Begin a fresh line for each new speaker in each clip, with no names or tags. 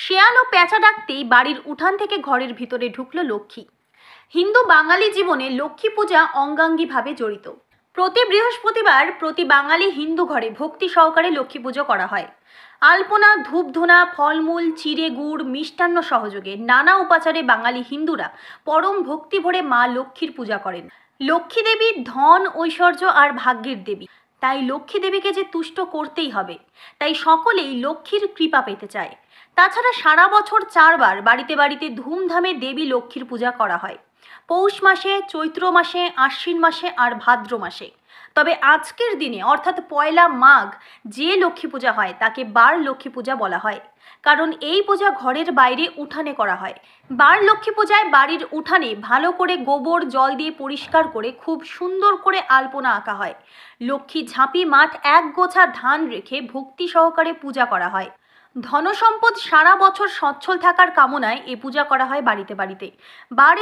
শেয়াল ও পেঁচা ডাকতেই বাড়ির উঠান থেকে ঘরের ভিতরে ঢুকলো লক্ষ্মী। হিন্দু বাঙালি জীবনে লক্ষ্মী পূজা অঙ্গাঙ্গিভাবে জড়িত। প্রতি বৃহস্পতিবার প্রতি বাঙালি হিন্দু ঘরে ভক্তি সহকারে লক্ষ্মী পুজো করা হয়। আলপনা, ধূপধুনা, ফলমূল, চিড়ে, গুড়, মিষ্টান্ন সহযোগে নানা উপাচারে বাঙালি হিন্দুরা পরম ভক্তি ভরে মা লক্ষ্মীর পূজা করেন। লক্ষ্মী দেবী ধন, ঐশ্বর্য আর ভাগ্যের দেবী, তাই লক্ষ্মী দেবীকে যে তুষ্ট করতেই হবে, তাই সকলেই লক্ষ্মীর কৃপা পেতে চায়। তাছাড়া সারা বছর 4 বার বাড়িতে বাড়িতে ধুমধামে দেবী লক্ষ্মীর পূজা করা হয়, পৌষ মাসে, চৈত্র মাসে, আশ্বিন মাসে আর ভাদ্র মাসে। তবে আজকের দিনে অর্থাৎ পয়লা মাঘ যে লক্ষ্মী পূজা হয় তাকে বার লক্ষ্মী পূজা বলা হয়, কারণ এই পূজা ঘরের বাইরে উঠানে করা হয়। বার লক্ষ্মী পূজায় বাড়ির উঠানে ভালো করে গোবর জল দিয়ে পরিষ্কার করে খুব সুন্দর করে আলপনা আঁকা হয়। লক্ষ্মী ঝাঁপি মাঠ এক গোছা ধান রেখে ভক্তি সহকারে পূজা করা হয়। ধনসম্পদ সারা বছর সচ্ছল থাকার কামনায় এ পূজা করা হয় বাড়িতে বাড়িতে।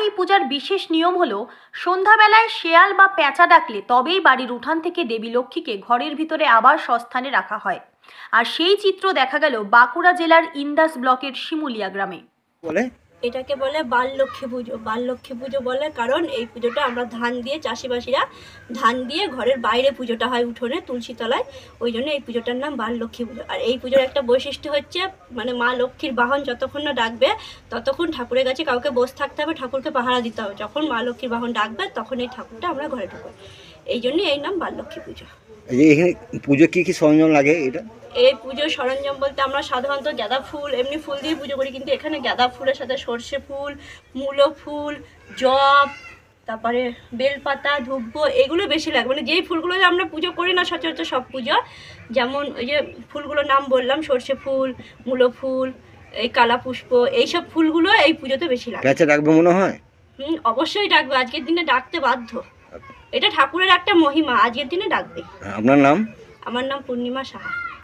এই পূজার বিশেষ নিয়ম হলো, সন্ধ্যাবেলায় শেয়াল বা পেঁচা ডাকলে তবেই বাড়ির উঠান থেকে দেবী লক্ষ্মীকে ঘরের ভিতরে আবার স্বস্থানে রাখা হয়। আর সেই চিত্র দেখা গেল বাঁকুড়া জেলার ইন্দাস ব্লকের শিমুলিয়া গ্রামে।
এটাকে বলে বাল লক্ষ্মী পুজো। বাল লক্ষ্মী পুজো বলে কারণ এই পুজোটা আমরা ধান দিয়ে, চাষিবাসীরা ধান দিয়ে ঘরের বাইরে পুজোটা হয় উঠোনে তুলসী তলায়, ওই জন্য এই পুজোটার নাম বাল লক্ষ্মী পুজো। আর এই পুজোর একটা বৈশিষ্ট্য হচ্ছে, মানে মা লক্ষ্মীর বাহন যতক্ষণ না ডাকবে ততক্ষণ ঠাকুরের কাছে কাউকে বসে থাকতে হবে, ঠাকুরকে পাহারা দিতে হবে। যখন মা লক্ষ্মীর বাহন ডাকবে তখন এই ঠাকুরটা আমরা ঘরে ঢুকবো, এই জন্য এই নাম বাল লক্ষ্মী পুজো।
এখানে পুজো কি কি সরঞ্জাম লাগে?
এই পুজোর সরঞ্জাম বলতে আমরা সাধারণত গাঁদা ফুল, এমনি ফুল দিয়ে পুজো করি, কিন্তু এখানে গাঁদা ফুলের সাথে সর্ষে ফুল, মূলো ফুল, জব, তারপরে বেলপাতা, ধূপ, এগুলো বেশি লাগে। মানে যেই ফুলগুলো আমরা পুজো করি না সচরাচর সব পুজো, যেমন ওই যে ফুলগুলোর নাম বললাম, সর্ষে ফুল, মূলো ফুল, এই কালা পুষ্প, এইসব ফুলগুলো এই পুজোতে বেশি লাগে।
পেঁচা ডাকবে মনে হয়?
অবশ্যই ডাকবে, আজকের দিনে ডাকতে বাধ্য। এটা ঠাকুরের একটা মহিমা, আজকের দিনে ডাকবে।
আপনার নাম?
আমার নাম পূর্ণিমা সাহা।